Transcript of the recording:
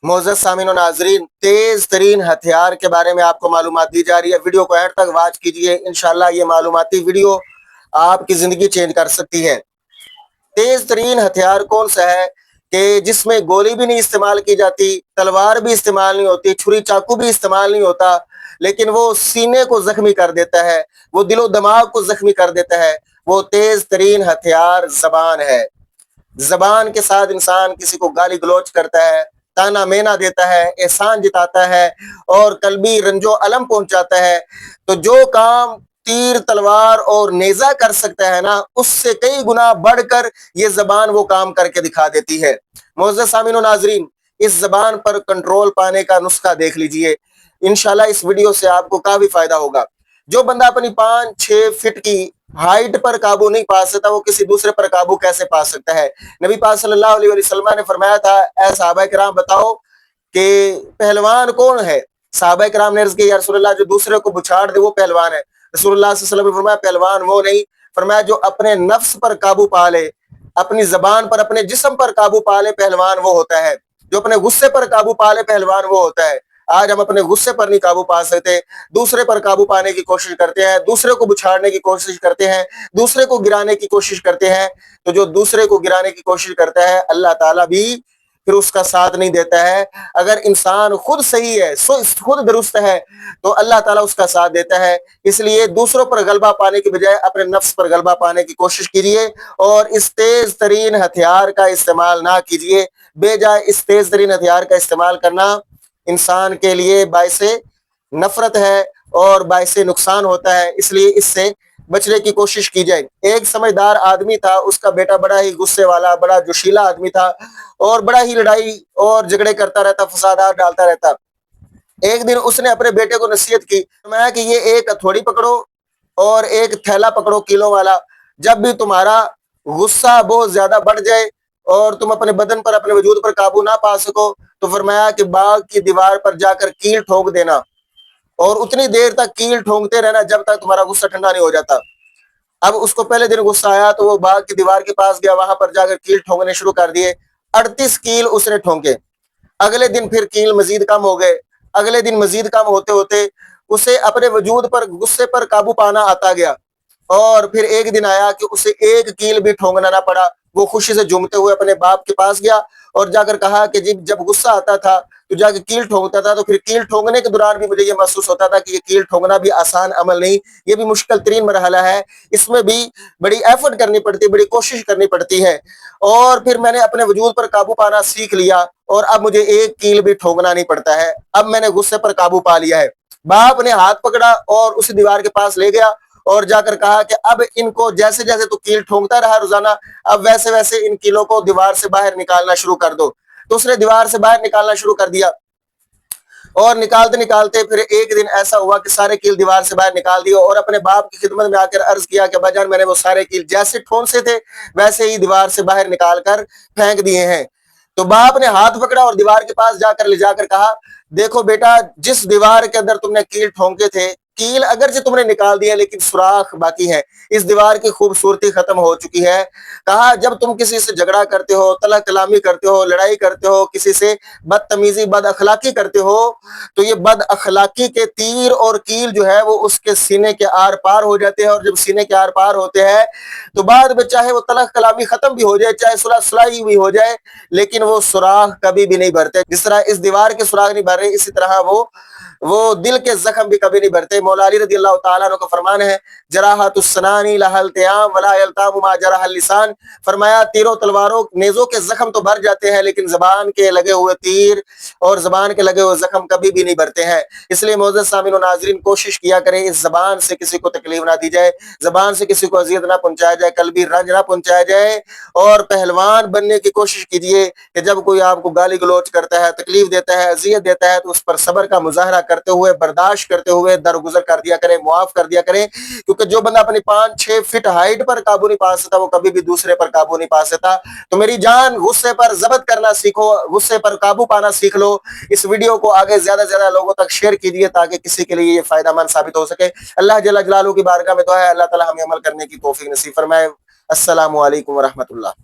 मोअज़्ज़ज़ सामीन और नाज़रीन, तेज़ तरीन हथियार के बारे में आपको मालूमात दी जा रही है। वीडियो को एंड तक वॉच कीजिए, इंशाल्लाह ये मालूमाती वीडियो आपकी ज़िंदगी चेंज कर सकती है। तेज़ तरीन हथियार कौन सा है कि जिसमें गोली भी नहीं इस्तेमाल की जाती, तलवार भी इस्तेमाल नहीं होती, छुरी चाकू भी इस्तेमाल नहीं होता, लेकिन वो सीने को ज़ख्मी कर देता है, वो दिलो दिमाग को ज़ख्मी कर देता है। वो तेज़ तरीन हथियार ज़बान है। ज़बान के साथ इंसान किसी को गाली गलौच करता है, ताना मेना देता है, एहसान जताता है और कल्बी रंजो अलम पहुंचाता है। तो जो काम तीर तलवार और नेजा कर सकता है ना, उससे कई गुना बढ़कर ये ज़बान वो काम करके दिखा देती है। मोअज़्ज़ज़ सामीन और नाज़रीन, इस ज़बान पर कंट्रोल पाने का नुस्खा देख लीजिए। इंशाल्लाह इस वीडियो से आपको काफ़ी फ़ायदा होगा। जो बंदा अपनी 5-6 फीट की हाइट पर काबू नहीं पा सकता, वो किसी दूसरे पर काबू कैसे पा सकता है? नबी पाक सल्लल्लाहु अलैहि वसल्लम ने फरमाया था, ऐ सहाबा किराम बताओ कि पहलवान कौन है? सहाबा किराम ने अर्ज़ किया, या रसूलल्लाह जो दूसरे को बुछाड़ दे वो पहलवान है। रसूलुल्लाह सल्लल्लाहु अलैहि वसल्लम ने फरमाया, पहलवान वो नहीं, फरमाया जो अपने नफ्स पर काबू पा ले, अपनी जबान पर, अपने जिस्म पर काबू पा ले, पहलवान वो होता है। जो अपने गुस्से पर काबू पा ले, पहलवान वो होता है। आज हम अपने गुस्से पर नहीं काबू पा सकते, दूसरे पर काबू पाने की कोशिश करते हैं, दूसरे को बुछाड़ने की कोशिश करते हैं, दूसरे को गिराने की कोशिश करते हैं। तो जो दूसरे को गिराने की कोशिश करता है, अल्लाह ताला भी फिर उसका साथ नहीं देता है। अगर इंसान खुद सही है, खुद दुरुस्त है, तो अल्लाह ताला उसका साथ देता है। इसलिए दूसरों पर गलबा पाने की बजाय अपने नफ्स पर गलबा पाने की कोशिश कीजिए और इस तेज तरीन हथियार का इस्तेमाल ना कीजिए। बेजाय इस तेज तरीन हथियार का इस्तेमाल करना इंसान के लिए बाइसे नफरत है और बाइसे नुकसान होता है, इसलिए इससे बचने की कोशिश की जाए। एक समझदार आदमी था, उसका बेटा बड़ा ही गुस्से वाला, बड़ा जोशीला आदमी था और बड़ा ही लड़ाई और झगड़े करता रहता, फसादात डालता रहता। एक दिन उसने अपने बेटे को नसीहत की, फरमाया कि ये एक हथौड़ी पकड़ो और एक थैला पकड़ो किलो वाला। जब भी तुम्हारा गुस्सा बहुत ज्यादा बढ़ जाए और तुम अपने बदन पर, अपने वजूद पर काबू ना पा सको, तो फरमाया कि बाग की दीवार पर जाकर कील ठोक देना और उतनी देर तक कील ठोंकते रहना जब तक तुम्हारा गुस्सा ठंडा नहीं हो जाता। अब उसको पहले दिन गुस्सा आया तो वो बाग की दीवार के पास गया, वहां पर जाकर कील ठोंकने शुरू कर दिए। 38 कील उसने ठोंके। अगले दिन फिर कील मजीद कम हो गए। अगले दिन मजीद कम होते होते उसे अपने वजूद पर, गुस्से पर काबू पाना आता गया और फिर एक दिन आया कि उसे एक कील भी ठोंकना ना पड़ा। वो खुशी से झूमते हुए अपने बाप के पास गया और जाकर कहा कि जब गुस्सा आता था तो जाकर कील ठोंकता था, तो फिर कील ठोंकने के दौरान भी मुझे ये महसूस होता था कि ये कील ठोंकना भी आसान अमल नहीं, ये भी मुश्किल तरीन मरहला है, इसमें भी बड़ी एफर्ट करनी पड़ती है, बड़ी कोशिश करनी पड़ती है। और फिर मैंने अपने वजूद पर काबू पाना सीख लिया और अब मुझे एक कील भी ठोंकना नहीं पड़ता है, अब मैंने गुस्से पर काबू पा लिया है। बाप ने हाथ पकड़ा और उस दीवार के पास ले गया और जाकर कहा कि अब इनको जैसे जैसे तू कील ठोंकता रहा रोजाना, अब वैसे वैसे इन कीलों को दीवार से बाहर निकालना शुरू कर दो। तो उसने दीवार से बाहर निकालना शुरू कर दिया और निकालते निकालते फिर एक दिन ऐसा हुआ कि सारे कील दीवार से बाहर निकाल दिए और अपने बाप की खिदमत में आकर अर्ज किया कि भाईजान मैंने वो सारे कील जैसे ठोंसे थे वैसे ही दीवार से बाहर निकाल कर फेंक दिए हैं। तो बाप ने हाथ पकड़ा और दीवार के पास जाकर ले जाकर कहा, देखो बेटा, जिस दीवार के अंदर तुमने कील ठोंके थे, कील अगर से तुमने निकाल दिया लेकिन सुराख बाकी है, इस दीवार की खूबसूरती खत्म हो चुकी है। कहा जब तुम किसी से झगड़ा करते हो, तला कलामी करते हो, लड़ाई करते हो, किसी से बदतमीजी बद अखलाकी करते हो, तो ये बद अखलाकी के तीर और कील जो है वो उसके सीने के आर पार हो जाते हैं और जब सीने के आर पार होते हैं तो बाद में चाहे वो तलख कलामी खत्म भी हो जाए, चाहे सुलह सुलही भी हो जाए, लेकिन वो सुराख कभी भी नहीं भरते। जिस तरह इस दीवार के सुराख नहीं भर रहे, इसी तरह वो दिल के जख्म भी कभी नहीं भरते। मौला अली रज़ी अल्लाह तआला अन्हु का फरमान है, जराहतुस्सनानी लहल तयाम वला यल्तामु मा जरहल लिसान। फरमाया तीरों तलवारों नेजों के जख्म तो भर जाते हैं लेकिन जबान के लगे हुए तीर और जबान के लगे हुए जख्म कभी भी नहीं भरते हैं। इसलिए मोअज़्ज़ज़ सामीन और नाज़रीन, कोशिश किया करें इस जबान से किसी को तकलीफ ना दी जाए, जबान से किसी को अजियत ना पहुंचाया जाए, कल्बी रंज ना पहुंचाया जाए। और पहलवान बनने की कोशिश कीजिए कि जब कोई आपको गाली गलौच करता है, तकलीफ देता है, अजियत देता है, तो उस पर सब्र का मुजाहरा करते हुए, बर्दाश्त करते हुए दरगुजर कर दिया करें, मुआफ कर दिया करें। क्योंकि जो बंदा अपनी 5-6 फीट हाइट पर काबू नहीं पा सकता, वो कभी भी दूसरे पर काबू नहीं पा सकता। तो मेरी जान, गुस्से पर जब्त करना सीखो, गुस्से पर काबू पाना सीख लो। इस वीडियो को आगे ज्यादा से ज्यादा लोगों तक शेयर कीजिए ताकि किसी के लिए ये फायदेमंद साबित हो सके। अल्लाह जल्ल जलालहू की बारगाह में दुआ है, अल्लाह ताला हमें अमल करने की तौफीक नसीब फरमाए। अस्सलामु अलैकुम व रहमतुल्लाह।